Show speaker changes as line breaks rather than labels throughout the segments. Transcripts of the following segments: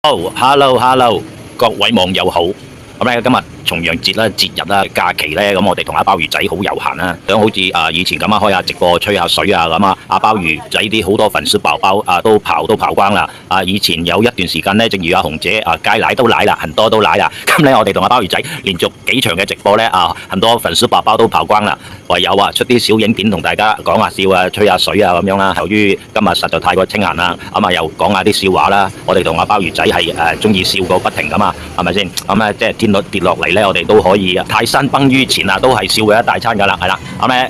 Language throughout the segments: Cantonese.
Hello，各位網友好。咁咧今日重陽節啦、節日啦、假期咧，咁我哋同阿鮑魚仔好悠閒啦，想好似以前咁啊，開下直播吹下水啊咁啊。阿鮑魚仔啲好多粉絲寶寶都跑光啦。以前有一段時間咧，正如阿紅姐街奶都奶啦，很多都奶啦。咁咧我哋同阿鮑魚仔連續幾場嘅直播咧很多粉絲寶寶都跑光啦。唯有出啲小影片同大家講下笑啊、吹下水啊咁樣啦。由於今日實在太過清閒啦，又講下啲笑話啦。我哋同阿鮑魚仔係中意笑個不停噶嘛，係咪先？咁咧即係天跌落嚟咧，我哋都可以泰山崩於前啊，都係笑佢一大餐噶啦，係啦。咁咧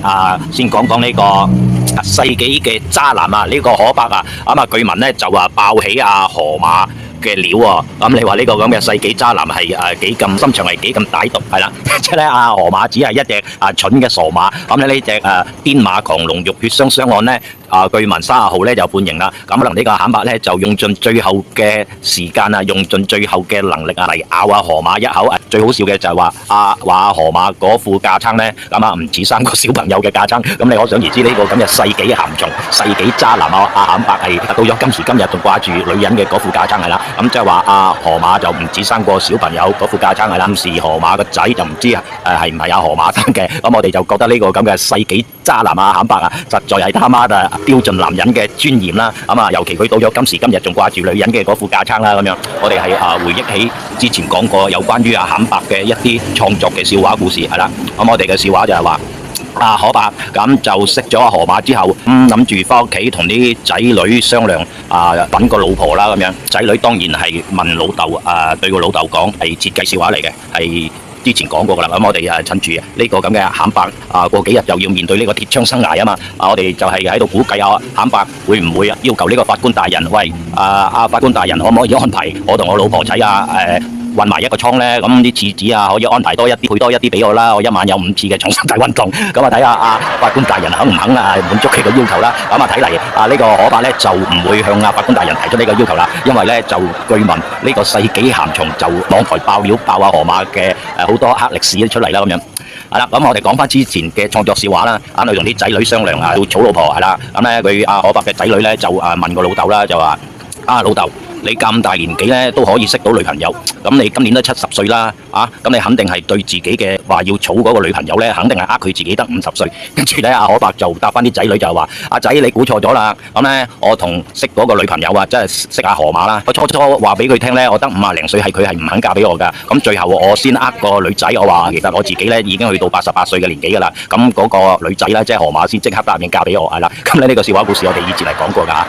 先講講呢個世紀嘅渣男啊，呢個可伯啊，據聞咧就話爆起河馬嘅料喎。咁你話呢個咁嘅世紀渣男係幾咁心腸係幾咁歹毒係啦？即係咧河馬只係一隻蠢嘅傻馬。咁咧呢隻癲馬狂龍浴血雙案咧。據聞30號咧就判刑啦，咁可能呢個坦白咧就用盡最後嘅時間啊，用盡最後嘅能力嚟咬河馬一口。最好笑嘅就係話河馬嗰副架撐咧，咁唔似3個小朋友嘅架撐。咁你可想而知呢個咁嘅世紀鹹蟲、世紀渣男坦白係到咗今時今日仲掛住女人嘅嗰副架撐係啦。咁即係話河馬就唔似3個小朋友嗰副架撐係啦。咁是河馬個仔就唔知係唔係河馬生嘅。咁我哋就覺得呢個咁嘅世紀渣男坦白實在係他媽嘅標盡男人嘅尊嚴啦。尤其佢到咗今時今日仲掛住女人嘅嗰副架撐啦咁樣。我哋係回憶起之前講過有關於坦白嘅一啲創作嘅笑話故事係啦。咁我哋嘅笑話就係話可伯咁就識咗河馬之後，諗住翻屋企同啲仔女商量揾個老婆啦咁樣。仔女當然係問老豆對個老豆講係設計笑話嚟嘅，係之前講過噶啦。咁我哋趁住呢個咁嘅坦白過幾日又要面對呢個鐵槍生涯啊嘛。我哋就係喺度估計坦白會唔會要求呢個法官大人，喂法官大人可唔可以安排我同我老婆仔混埋一個倉呢？咁啲廁紙可以安排多一啲，配多一啲俾我啦。我一晚有5次嘅重新大運動。咁睇下法官大人肯唔肯滿足佢嘅要求啦。咁睇嚟呢個可伯呢就唔會向法官大人提出呢個要求啦。因為呢就據聞呢個世紀鹹蟲就網台爆料爆河馬嘅好多黑歷史出嚟啦咁樣。係啦，咁我哋講翻之前嘅創作笑話啦。佢同啲仔女商量要娶老婆係啦。咁呢佢可伯嘅仔女呢就問個老豆啦，就話老豆，你咁大年紀咧都可以識到女朋友，咁你今年都70歲啦，咁你肯定係對自己嘅話要娶嗰個女朋友咧，肯定係佢自己得50歲。跟住咧可伯就答翻啲仔女就話：阿仔你估錯咗啦，咁咧我同識嗰個女朋友即係識河馬啦。我初話俾佢聽咧，我得50零歲，係佢係唔肯嫁俾我噶。咁最後我先個女仔，我話其實我自己咧已經去到88歲嘅年紀噶啦。咁嗰個女仔咧即係河馬先即刻答應嫁俾我係啦。咁咧呢個笑話故事我哋以前係講過噶。